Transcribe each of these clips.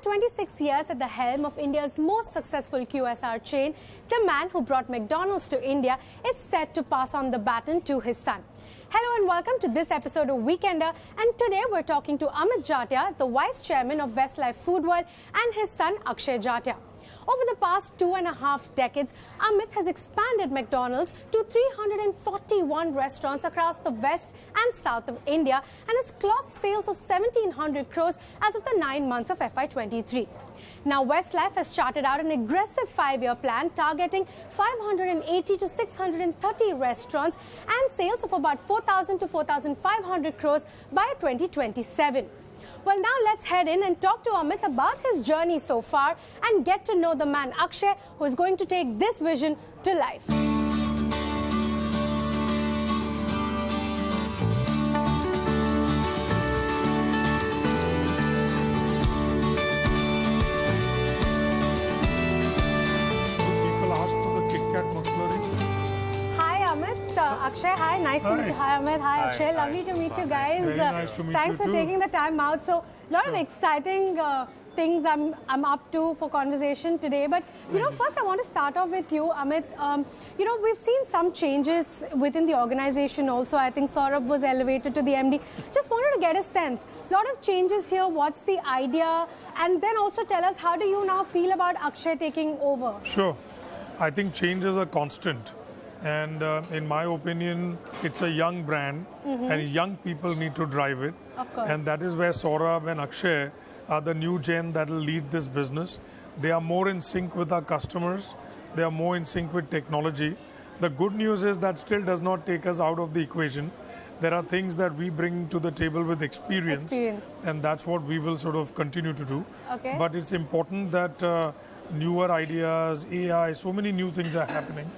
26 years at the helm of India's most successful QSR chain, the man who brought McDonald's to India is set to pass on the baton to his son. Hello and welcome to this episode of Weekender, and today we're talking to Amit Jatia, the Vice Chairman of Westlife Food World, and his son Akshay Jatia. Over the past 2.5 decades, Amit has expanded McDonald's to 341 restaurants across the west and south of India and has clocked sales of 1,700 crores as of the 9 months of FY23. Now, Westlife has charted out an aggressive 5-year plan targeting 580 to 630 restaurants and sales of about 4,000 to 4,500 crores by 2027. Well, now let's head in and talk to Amit about his journey so far and get to know the man Akshay, who is going to take this vision to life. Akshay, hi, nice to meet you. Hi, Amit. Hi, Akshay. Lovely to meet you guys. Very nice to meet you Thanks for taking the time out. So, a lot of exciting things I'm up to for conversation today. But, you know, first I want to start off with you, Amit. You know, we've seen some changes within the organization also. I think Saurabh was elevated to the MD. Just wanted to get a sense. A lot of changes here. What's the idea? And then also tell us, how do you now feel about Akshay taking over? Sure. I think change is a constant. And in my opinion, it's a young brand and young people need to drive it. Of course. And that is where Saurabh and Akshay are the new gen that will lead this business. They are more in sync with our customers. They are more in sync with technology. The good news is that still does not take us out of the equation. There are things that we bring to the table with experience. And that's what we will sort of continue to do. Okay. But it's important that newer ideas, AI, so many new things are happening.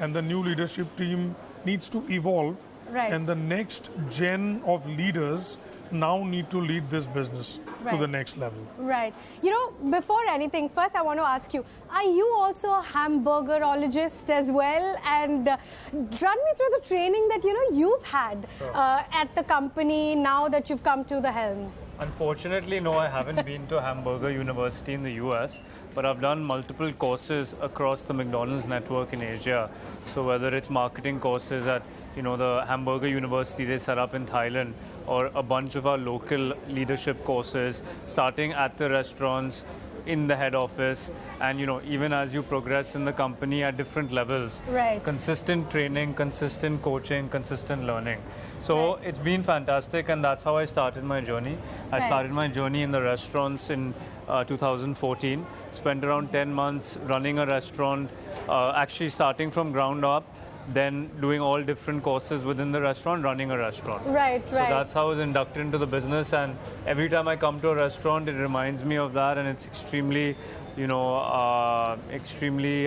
And the new leadership team needs to evolve. Right. And the next gen of leaders now need to lead this business to the next level. Right. You know, before anything, first I want to ask you, are you also a hamburgerologist as well? And run me through the training that, you know, you've had at the company now that you've come to the helm. Unfortunately, no, I haven't been to Hamburger University in the US, but I've done multiple courses across the McDonald's network in Asia. So whether it's marketing courses at, you know, the Hamburger University they set up in Thailand, or a bunch of our local leadership courses, starting at the restaurants, in the head office, and you know, even as you progress in the company at different levels. Right. Consistent training, consistent coaching, consistent learning. So it's been fantastic, and that's how I started my journey. I started my journey in the restaurants in 2014, spent around 10 months running a restaurant, actually starting from ground up, then doing all different courses within the restaurant, running a restaurant. Right. So that's how I was inducted into the business, and every time I come to a restaurant, it reminds me of that, and it's extremely, you know, extremely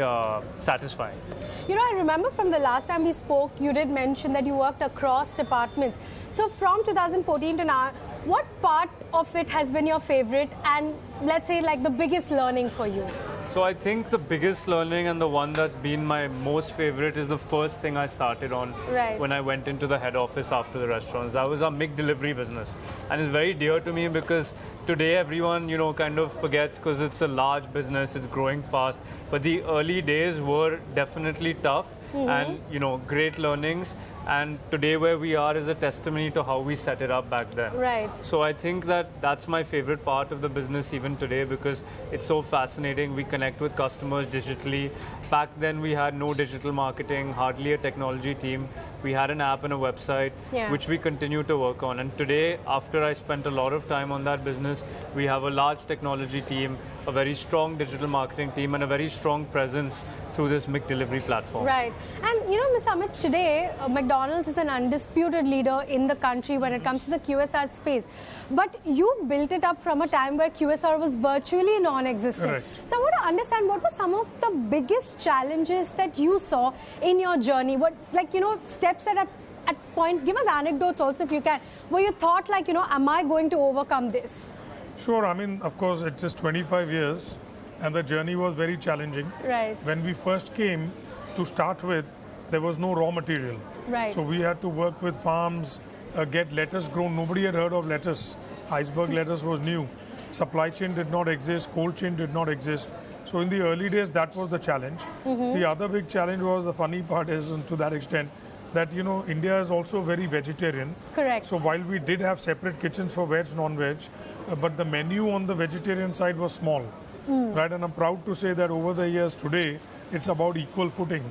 satisfying. You know, I remember from the last time we spoke, you did mention that you worked across departments. So from 2014 to now, what part of it has been your favorite, and let's say like the biggest learning for you? So I think the biggest learning and the one that's been my most favorite is the first thing I started on when I went into the head office after the restaurants. That was our McDelivery business. And it's very dear to me because today everyone, you know, kind of forgets because it's a large business, it's growing fast. But the early days were definitely tough and, you know, great learnings. And today where we are is a testimony to how we set it up back then. Right. So I think that that's my favorite part of the business even today because it's so fascinating. We connect with customers digitally. Back then we had no digital marketing, hardly a technology team. We had an app and a website, which we continue to work on. And today, after I spent a lot of time on that business, we have a large technology team, a very strong digital marketing team, and a very strong presence through this McDelivery platform. Right. And you know, Ms. Amit, today McDonald's is an undisputed leader in the country when it comes to the QSR space. But you've built it up from a time where QSR was virtually non-existent. Correct. So I want to understand, what were some of the biggest challenges that you saw in your journey? What, like, you know, steps that at point, give us anecdotes also if you can, where you thought like, you know, am I going to overcome this? Sure. I mean, of course, it's just 25 years and the journey was very challenging. Right. When we first came, to start with, there was no raw material. Right. So we had to work with farms, get lettuce grown. Nobody had heard of lettuce. Iceberg lettuce was new. supply chain did not exist, cold chain did not exist. So in the early days, that was the challenge. The other big challenge was, the funny part is, to that extent, that India is also very vegetarian. Correct. So while we did have separate kitchens for veg, non-veg, but the menu on the vegetarian side was small, right? And I'm proud to say that over the years today, it's about equal footing.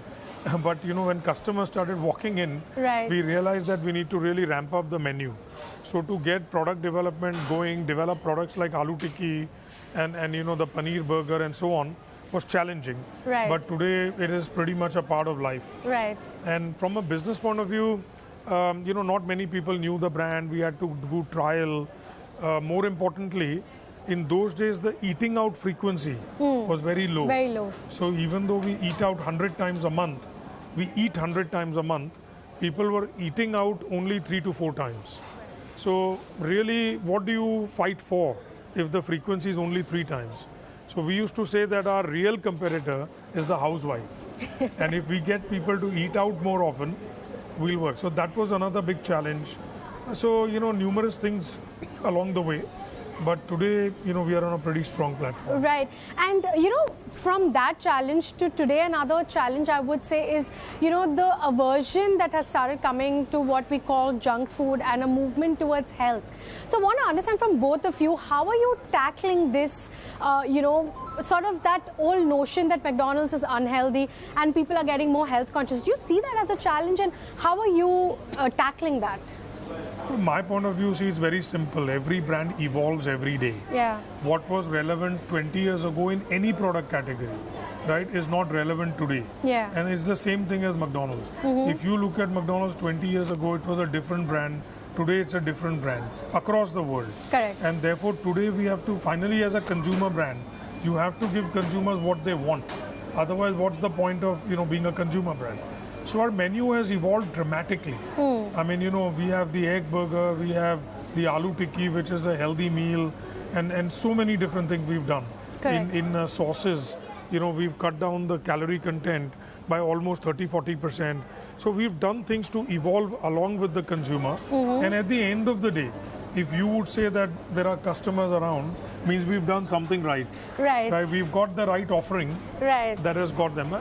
But when customers started walking in, we realized that we need to really ramp up the menu. So to get product development going, develop products like aloo tikki and the paneer burger and so on, was challenging. But today it is pretty much a part of life. And from a business point of view, not many people knew the brand. We had to do trial. More importantly, in those days, the eating out frequency was very low. Very low. So even though we eat out 100 times a month, people were eating out only 3 to 4 times. So really, what do you fight for if the frequency is only 3 times? So we used to say that our real competitor is the housewife. And if we get people to eat out more often, we'll work. So that was another big challenge. So, numerous things along the way. But today, we are on a pretty strong platform. Right. And, from that challenge to today, another challenge I would say is, the aversion that has started coming to what we call junk food and a movement towards health. So I want to understand from both of you, how are you tackling this, sort of that old notion that McDonald's is unhealthy and people are getting more health conscious? Do you see that as a challenge, and how are you tackling that? From my point of view, see, it's very simple. Every brand evolves every day. What was relevant 20 years ago in any product category, right, is not relevant today. And it's the same thing as McDonald's. If you look at McDonald's 20 years ago, it was a different brand. Today, it's a different brand across the world. Correct. And therefore, today we have to, finally, as a consumer brand, you have to give consumers what they want. Otherwise, what's the point of, being a consumer brand? So our menu has evolved dramatically. I mean, we have the egg burger, we have the aloo tikki, which is a healthy meal, and so many different things we've done. In sauces, we've cut down the calorie content by almost 30-40%. So we've done things to evolve along with the consumer. And at the end of the day, if you would say that there are customers around, means we've done something right. We've got the right offering that has got them.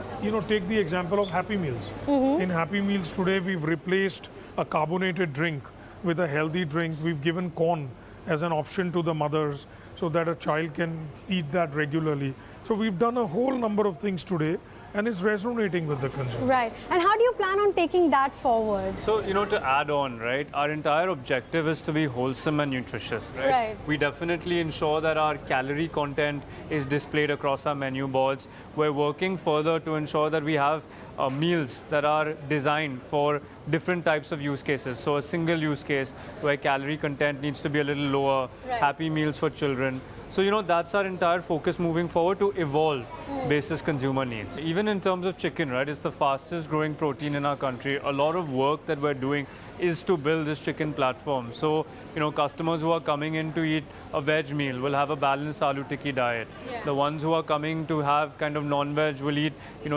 Take the example of Happy Meals. In Happy Meals today, we've replaced a carbonated drink with a healthy drink. We've given corn as an option to the mothers so that a child can eat that regularly. So we've done a whole number of things today, and it's resonating with the consumer. And how do you plan on taking that forward? So, to add on, right, our entire objective is to be wholesome and nutritious, right? We definitely ensure that our calorie content is displayed across our menu boards. We're working further to ensure that we have meals that are designed for different types of use cases. So a single use case where calorie content needs to be a little lower, Happy Meals for children. So, that's our entire focus moving forward, to evolve basis consumer needs. Even in terms of chicken, right, it's the fastest growing protein in our country. A lot of work that we're doing is to build this chicken platform. So, customers who are coming in to eat a veg meal will have a balanced aloo tikki diet. The ones who are coming to have kind of non-veg will eat,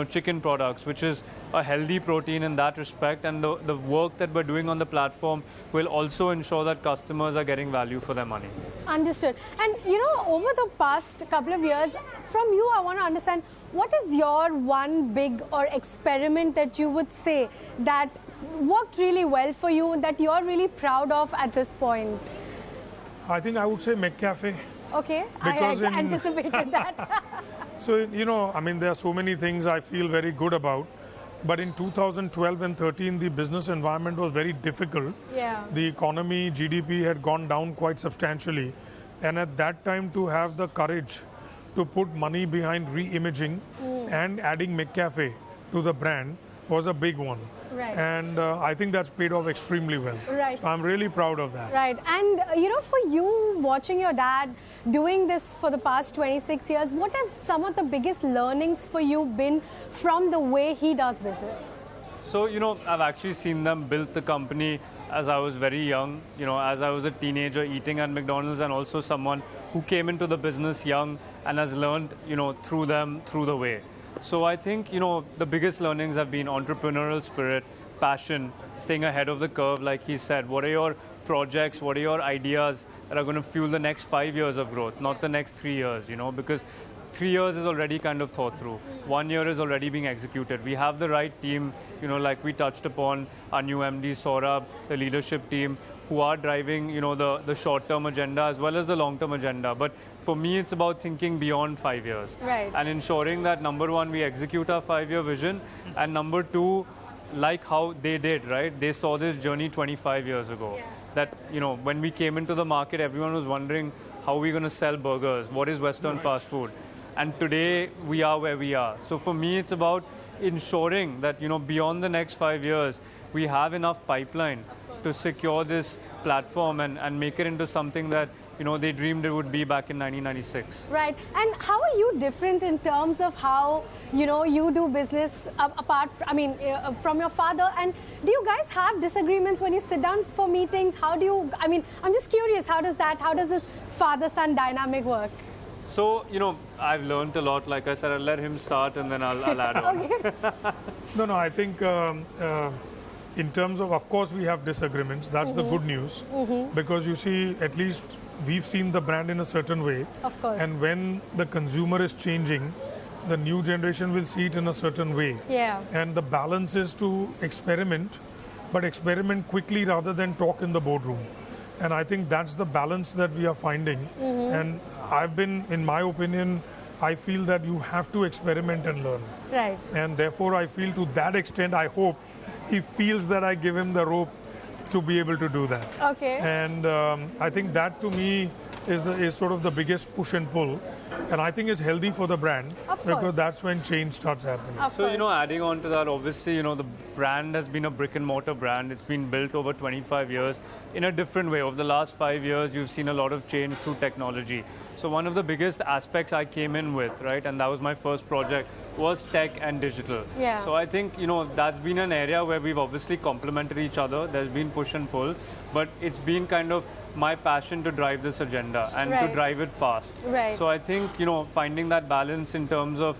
chicken products, which is a healthy protein in that respect. And the work that we're doing on the platform will also ensure that customers are getting value for their money. Understood. And, over the past couple of years, from you, I want to understand, what is your one big or experiment that you would say that worked really well for you, that you're really proud of at this point? I think I would say McCafe. Okay, I anticipated that. So, there are so many things I feel very good about. But in 2012 and 13, the business environment was very difficult. The economy, GDP had gone down quite substantially. And at that time, to have the courage to put money behind re-imaging and adding McCafe to the brand was a big one. And I think that's paid off extremely well. So I'm really proud of that. And, for you, watching your dad doing this for the past 26 years, what have some of the biggest learnings for you been from the way he does business? So, I've actually seen them build the company as I was very young, as I was a teenager eating at McDonald's, and also someone who came into the business young and has learned, through them, through the way. So I think, the biggest learnings have been entrepreneurial spirit, passion, staying ahead of the curve, like he said. What are your projects, what are your ideas that are going to fuel the next 5 years of growth, not the next 3 years, you know, because 3 years is already kind of thought through. 1 year is already being executed. We have the right team, you know, like we touched upon, our new MD, Saurabh, the leadership team, who are driving, you know, the short-term agenda as well as the long-term agenda. But for me, it's about thinking beyond 5 years. Right. And ensuring that, number one, we execute our 5-year vision, and number two, like how they did, right? They saw this journey 25 years ago. Yeah. That, you know, when we came into the market, everyone was wondering, how are we going to sell burgers? What is Western fast food? And today, we are where we are. So for me, it's about ensuring that, you know, beyond the next 5 years, we have enough pipeline to secure this platform and make it into something that, you know, they dreamed it would be back in 1996. Right. And how are you different in terms of how, you know, you do business from your father? And do you guys have disagreements when you sit down for meetings? How do you, I'm just curious, how does this father-son dynamic work? So, you know, I've learned a lot. Like I said, I'll let him start and then I'll add on. Okay. No, I think in terms of course, we have disagreements. That's the good news. Because you see, at least we've seen the brand in a certain way. Of course. And when the consumer is changing, the new generation will see it in a certain way. Yeah. And the balance is to experiment, but experiment quickly rather than talk in the boardroom. And I think that's the balance that we are finding. And in my opinion, I feel that you have to experiment and learn. Right. And therefore, I feel to that extent, I hope he feels that I give him the rope to be able to do that. Okay. And I think that to me is sort of the biggest push and pull. And I think it's healthy for the brand because that's when change starts happening. So, you know, adding on to that, obviously, you know, the brand has been a brick and mortar brand. It's been built over 25 years in a different way. Over the last 5 years, you've seen a lot of change through technology. So one of the biggest aspects I came in with, right, and that was my first project, was tech and digital. Yeah. So I think, you know, that's been an area where we've obviously complemented each other. There's been push and pull, but it's been kind of my passion to drive this agenda and to drive it fast. Right. So I think, you know, finding that balance in terms of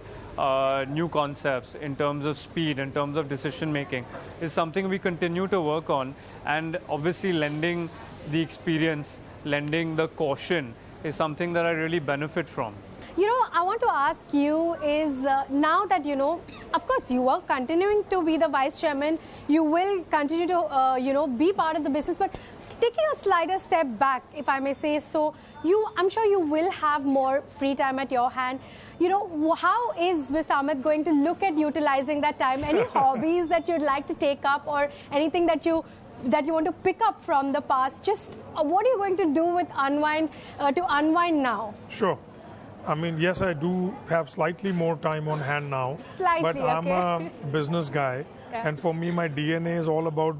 new concepts, in terms of speed, in terms of decision making, is something we continue to work on. And obviously lending the experience, lending the caution is something that I really benefit from. You know, I want to ask you is now that, you know, of course you are continuing to be the vice chairman, you will continue to, you know, be part of the business, but taking a slighter step back, if I may say so, I'm sure you will have more free time at your hand. You know, how is Mr. Amit going to look at utilizing that time? Any hobbies that you'd like to take up or anything that you want to pick up from the past? Just what are you going to do with to unwind now? Sure. I mean, yes, I do have slightly more time on hand now. Slightly, but I'm a business guy. Yeah. And for me, my DNA is all about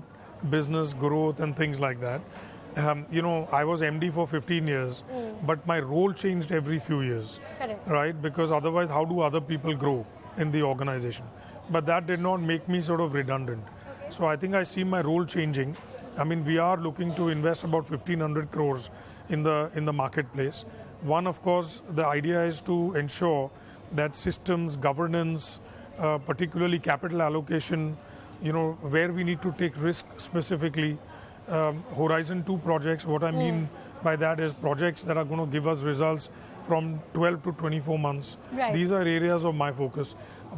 business growth and things like that. You know, I was MD for 15 years, but my role changed every few years. Correct. Right? Because otherwise, how do other people grow in the organization? But that did not make me sort of redundant. Okay. So I think I see my role changing. I mean, we are looking to invest about 1,500 crores in the marketplace. One, of course, the idea is to ensure that systems, governance, particularly capital allocation, you know, where we need to take risk specifically. Horizon 2 projects, what I mean by that is projects that are going to give us results from 12 to 24 months. Right. These are areas of my focus.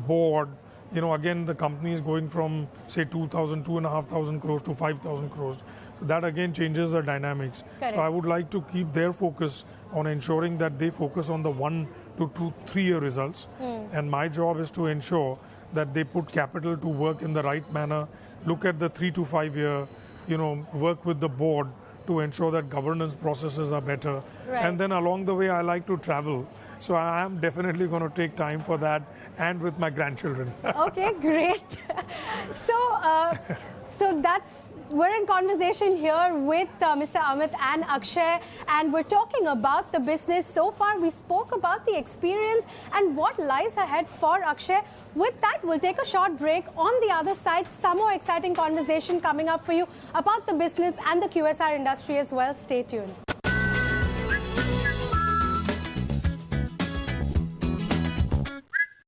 Board, you know, again, the company is going from, say, 2,500 crores to 5,000 crores. So that again changes the dynamics. Correct. So I would like to keep their focus on ensuring that they focus on the 1 to 3 year results. And my job is to ensure that they put capital to work in the right manner, look at the 3 to 5 year, you know, work with the board to ensure that governance processes are better. Right. And then along the way, I like to travel. So I am definitely going to take time for that and with my grandchildren. Okay, great. So we're in conversation here with Mr. Amit and Akshay, and we're talking about the business. So far, we spoke about the experience and what lies ahead for Akshay. With that, we'll take a short break. On the other side, some more exciting conversation coming up for you about the business and the QSR industry as well. Stay tuned.